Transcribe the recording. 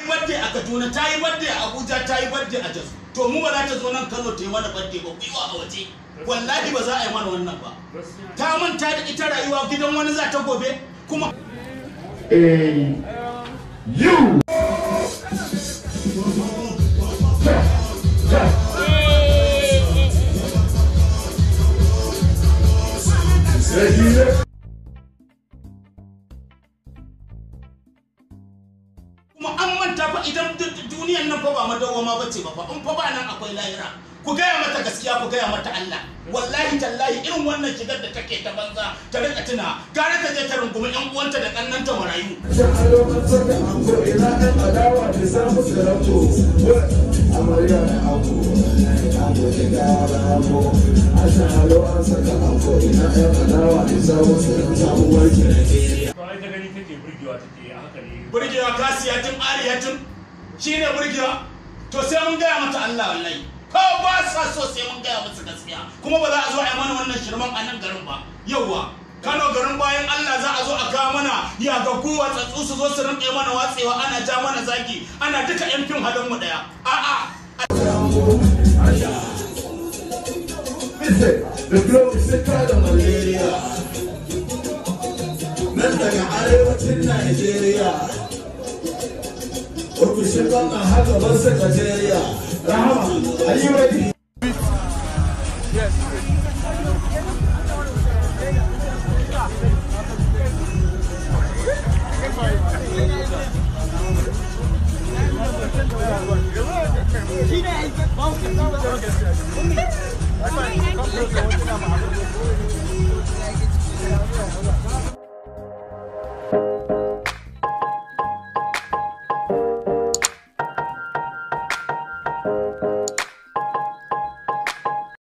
birthday a Kaduna, ta yi birthday a Abuja, ta yi birthday a Jos. To mu ba za ta zo nan Kano ta yi mana birthday ba, kuiwa a waje. Wallahi ba za a yi mana wannan ba. Ta manta da ita rayuwa gidan wani za ta gobe kuma you kuma an manta fa idan duniyar nan fa ba madawwama bace ba fa in fa ba nan akwai lahira. Ku gaya mata gaskiya, ku gaya mata Allah. Wallahi tallahi irin wannan shigar da take ta banza ta rika tuna gara ta je ta rungumi ƴan uwanta da kannanta marayu. Burgewa kasiyatin ariyatin shine burgewa. To sai mun gaya mata Allah wallahi. Ko ba sa so sai mun gaya musu gaskiya kuma ba za a zo a yi mana wannan shirman a nan garin ba. Yauwa Kano garin bayan Allah za a zo a kawo mana ya ga kowa tsatsu su zo su rinƙe mana watsewa ana ja mana zagi ana duka yan fim halin mu daya. A'a the flow is sick da malaria nan daga arewacin Najeriya ofishin gwamnan haka ban sakatariya Rahama, are you ready? Yes. You